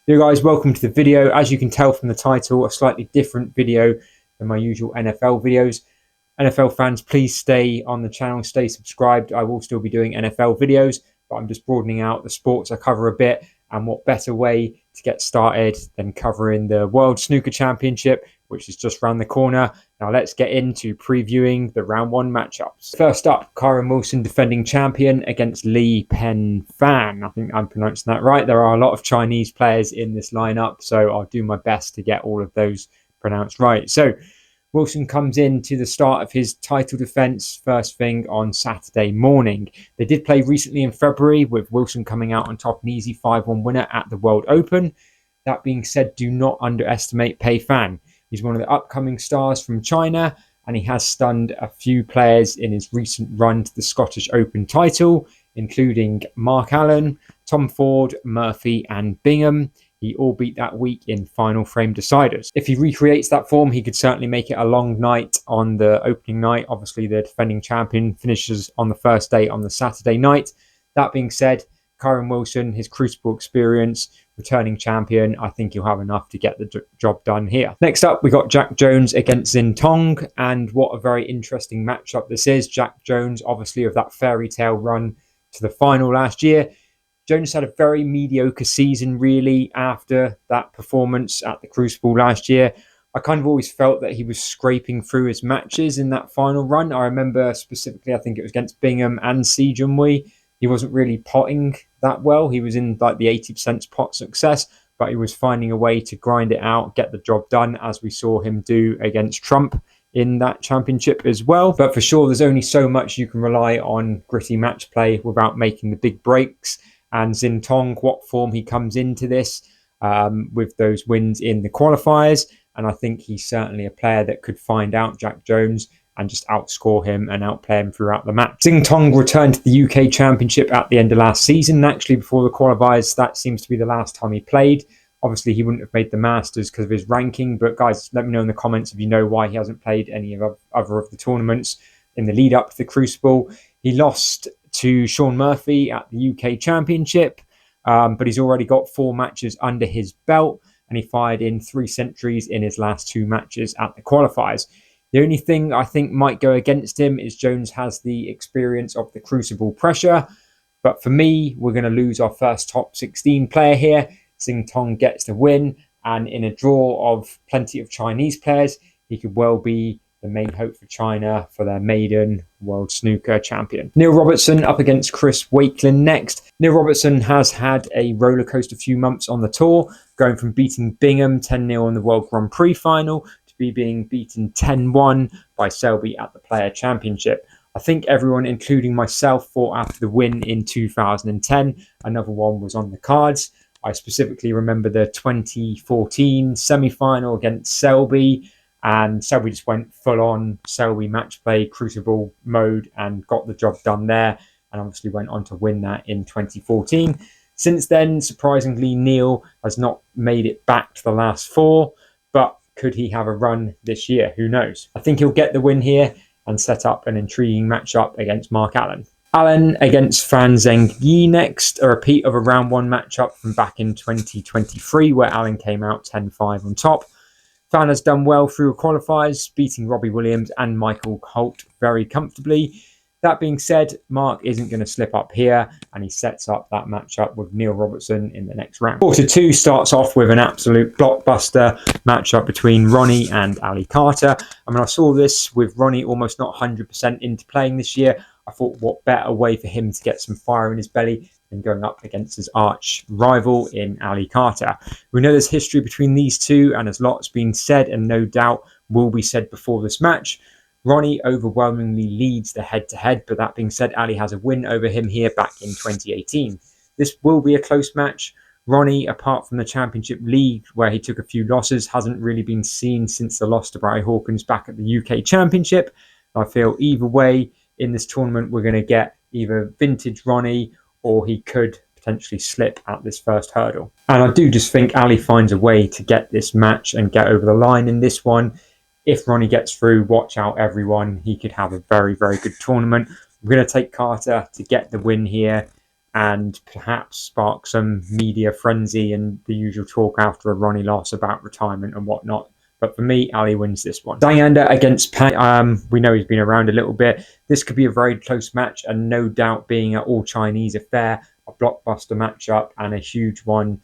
Yo guys, welcome to the video. As you can tell from the title, a slightly different video than my usual NFL videos. NFL fans, please stay on the channel, stay subscribed. I will still be doing NFL videos, but I'm just broadening out the sports I cover a bit. And what better way to get started than covering the World Snooker Championship, which is just around the corner. Now let's get into previewing the round one matchups. First up, Kyren Wilson, defending champion, against Li Pen Fan. I think I'm pronouncing that right. There are a lot of Chinese players in this lineup, so I'll do my best to get all of those pronounced right. So Wilson comes in to the start of his title defence first thing on Saturday morning. They did play recently in February, with Wilson coming out on top, an easy 5-1 winner at the World Open. That being said, do not underestimate Pei Fan. He's one of the upcoming stars from China, and he has stunned a few players in his recent run to the Scottish Open title, including Mark Allen, Tom Ford, Murphy and Bingham. He all beat that week in final frame deciders. If he recreates that form, he could certainly make it a long night on the opening night. Obviously, the defending champion finishes on the first day on the Saturday night. That being said, Kyren Wilson, his Crucible experience, returning champion, I think he'll have enough to get the job done here. Next up, we got Jack Jones against Xin Tong, and what a very interesting matchup this is. Jack Jones, obviously, of that fairy tale run to the final last year. Jones had a very mediocre season, really, after that performance at the Crucible last year. I kind of always felt that he was scraping through his matches in that final run. I remember specifically, I think it was against Bingham and Si Junhui. He wasn't really potting that well. He was in like the 80% pot success, but he was finding a way to grind it out, get the job done, as we saw him do against Trump in that championship as well. But for sure, there's only so much you can rely on gritty match play without making the big breaks. And Xin Tong, what form he comes into this with those wins in the qualifiers. And I think he's certainly a player that could find out Jack Jones and just outscore him and outplay him throughout the match. Xin Tong returned to the UK Championship at the end of last season. Actually, before the qualifiers, that seems to be the last time he played. Obviously, he wouldn't have made the Masters because of his ranking. But guys, let me know in the comments if you know why he hasn't played any of other of the tournaments in the lead up to the Crucible. He lost to Sean Murphy at the UK Championship, but he's already got 4 matches under his belt, and he fired in 3 centuries in his last 2 matches at the qualifiers. The only thing I think might go against him is Jones has the experience of the Crucible pressure, but for me, we're going to lose our first top 16 player here. Xin Tong gets the win, and in a draw of plenty of Chinese players, he could well be the main hope for China for their maiden World Snooker champion. Neil Robertson up against Chris Wakelin next. Neil Robertson has had a rollercoaster few months on the tour, going from beating Bingham 10-0 in the World Grand Prix final to being beaten 10-1 by Selby at the Player Championship. I think everyone, including myself, thought after the win in 2010, another one was on the cards. I specifically remember the 2014 semi-final against Selby, and Selby just went full-on Selby match play, Crucible mode, and got the job done there, and obviously went on to win that in 2014. Since then, surprisingly, Neil has not made it back to the last 4, but could he have a run this year? Who knows? I think he'll get the win here and set up an intriguing matchup against Mark Allen. Allen against Fan Zhengyi next, a repeat of a round 1 matchup from back in 2023, where Allen came out 10-5 on top. Fan has done well through qualifiers, beating Robbie Williams and Michael Holt very comfortably. That being said, Mark isn't going to slip up here, and he sets up that matchup with Neil Robertson in the next round. Quarter 2 starts off with an absolute blockbuster matchup between Ronnie and Ali Carter. I mean, I saw this with Ronnie almost not 100% into playing this year. I thought, what better way for him to get some fire in his belly than going up against his arch rival in Ali Carter. We know there's history between these two, and there's lots been said and no doubt will be said before this match. Ronnie overwhelmingly leads the head-to-head, but that being said, Ali has a win over him here back in 2018. This will be a close match. Ronnie, apart from the Championship League, where he took a few losses, hasn't really been seen since the loss to Barry Hawkins back at the UK Championship. I feel either way in this tournament, we're going to get either vintage Ronnie, or he could potentially slip at this first hurdle. And I do just think Ali finds a way to get this match and get over the line in this one. If Ronnie gets through, watch out everyone. He could have a very, very good tournament. We're going to take Carter to get the win here. and perhaps spark some media frenzy and the usual talk after a Ronnie loss about retirement and whatnot. But for me, Ali wins this one. Dianda against Pan. We know he's been around a little bit. This could be a very close match, and no doubt being an all-Chinese affair, a blockbuster matchup and a huge one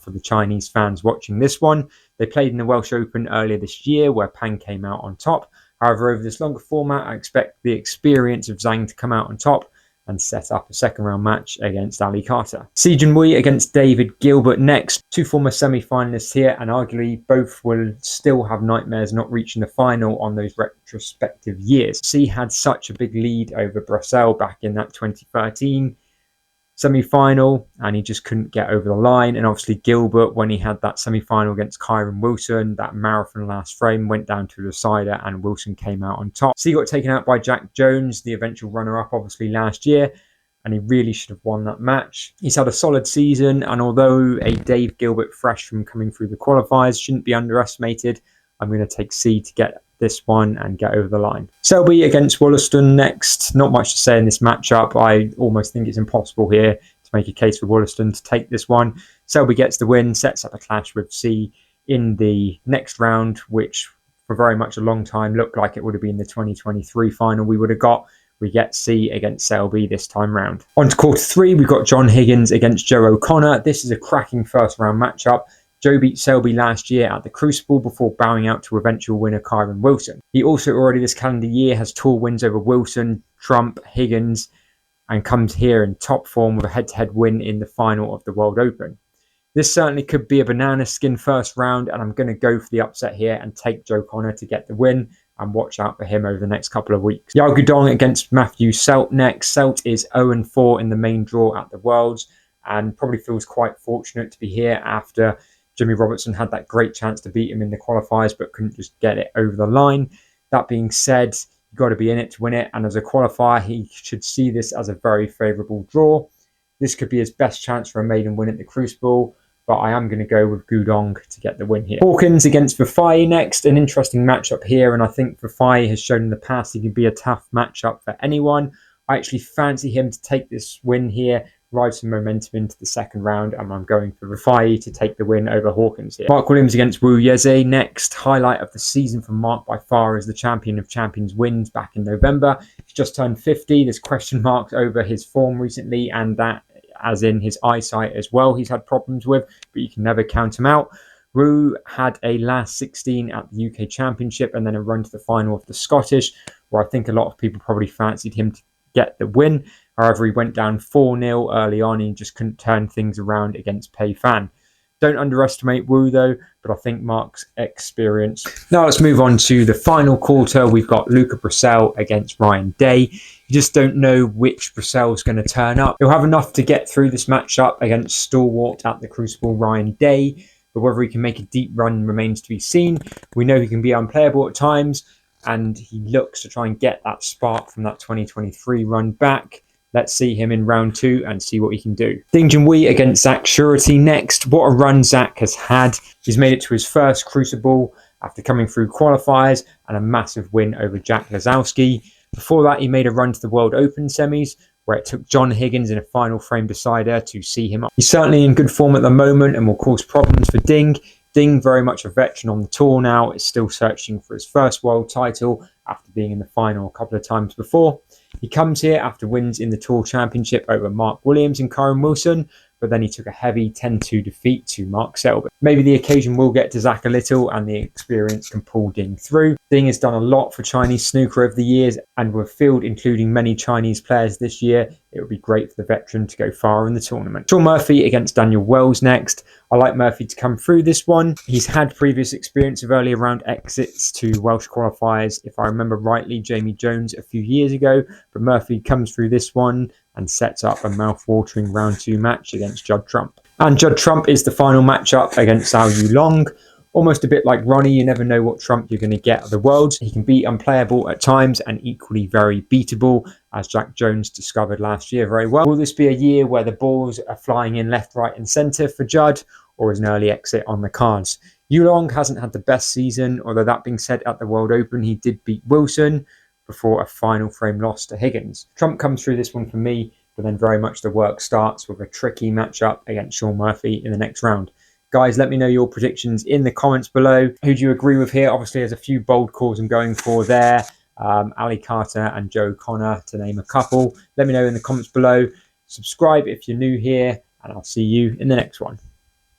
for the Chinese fans watching this one. They played in the Welsh Open earlier this year, where Pan came out on top. However, over this longer format, I expect the experience of Zhang to come out on top and set up a second round match against Ali Carter. Si Junhui against David Gilbert next. Two former semi-finalists here, and arguably both will still have nightmares not reaching the final on those retrospective years. Si had such a big lead over Brassel back in that 2013 semi-final, and he just couldn't get over the line. And obviously Gilbert, when he had that semi-final against Kyron Wilson, that marathon last frame went down to the decider and Wilson came out on top. So he got taken out by Jack Jones, the eventual runner-up obviously last year, and he really should have won that match. He's had a solid season, and although a Dave Gilbert fresh from coming through the qualifiers shouldn't be underestimated, I'm going to take C to get this one and get over the line. Selby against Wollaston next. Not much to say in this matchup. I almost think it's impossible here to make a case for Wollaston to take this one. Selby gets the win, sets up a clash with C in the next round, which for very much a long time looked like it would have been the 2023 final we would have got. We get C against Selby this time round. On to quarter three, we've got John Higgins against Joe O'Connor. This is a cracking first round matchup. Joe beat Selby last year at the Crucible before bowing out to eventual winner Kyron Wilson. He also already this calendar year has tour wins over Wilson, Trump, Higgins, and comes here in top form with a head-to-head win in the final of the World Open. This certainly could be a banana skin first round, and I'm going to go for the upset here and take Joe Connor to get the win, and watch out for him over the next couple of weeks. Yao Gudong against Matthew Selt next. Selt is 0-4 in the main draw at the Worlds, and probably feels quite fortunate to be here after Jimmy Robertson had that great chance to beat him in the qualifiers but couldn't just get it over the line. That being said, you've got to be in it to win it, and as a qualifier he should see this as a very favourable draw. This could be his best chance for a maiden win at the Crucible, but I am going to go with Gudong to get the win here. Hawkins against Fafai next. An interesting matchup here, and I think Fafai has shown in the past he can be a tough matchup for anyone. I actually fancy him to take this win here, ride some momentum into the second round, and I'm going for Rafai to take the win over Hawkins here. Mark Williams against Wu Yeze next. Highlight of the season for Mark by far is the Champion of Champions wins back in November. He's just turned 50. There's question marks over his form recently, and that as in his eyesight as well he's had problems with, but you can never count him out. Wu had a last 16 at the UK Championship and then a run to the final of the Scottish, where I think a lot of people probably fancied him to get the win. However, he went down 4-0 early on and just couldn't turn things around against Pei Fan. Don't underestimate Wu though, but I think Mark's experience. Now let's move on to the final quarter. We've got Luca Brassel against Ryan Day. You just don't know which Brassel is going to turn up. He'll have enough to get through this matchup against stalwart at the Crucible Ryan Day, but whether he can make a deep run remains to be seen. We know he can be unplayable at times, and he looks to try and get that spark from that 2023 run back. Let's see him in round two and see what he can do. Ding Junhui against Zach Surety next. What a run Zach has had. He's made it to his first Crucible after coming through qualifiers and a massive win over Jack Lazowski. Before that, he made a run to the World Open semis, where it took John Higgins in a final frame decider to see him up. He's certainly in good form at the moment and will cause problems for Ding. Ding, very much a veteran on the tour now, is still searching for his first world title after being in the final a couple of times before. He comes here after wins in the Tour Championship over Mark Williams and Kyron Wilson, but then he took a heavy 10-2 defeat to Mark Selby. Maybe the occasion will get to Zach a little and the experience can pull Ding through. Ding has done a lot for Chinese snooker over the years and with a field including many Chinese players this year, it would be great for the veteran to go far in the tournament. Sean Murphy against Daniel Wells next. I like Murphy to come through this one. He's had previous experience of earlier round exits to Welsh qualifiers, if I remember rightly, Jamie Jones a few years ago, but Murphy comes through this one and sets up a mouth-watering round two match against Judd Trump. And Judd Trump is the final matchup against Zhao Yulong. Almost a bit like Ronnie, you never know what Trump you're going to get at the Worlds. He can be unplayable at times and equally very beatable, as Jack Jones discovered last year very well. Will this be a year where the balls are flying in left, right and centre for Judd, or is an early exit on the cards? Yulong hasn't had the best season, although that being said, at the World Open he did beat Wilson before a final frame loss to Higgins. Trump comes through this one for me but then very much the work starts with a tricky matchup against Sean Murphy in the next round. Guys, let me know your predictions in the comments below. Who do you agree with here? Obviously, there's a few bold calls I'm going for there. Ali Carter and Joe Connor, to name a couple. Let me know in the comments below. Subscribe if you're new here, and I'll see you in the next one.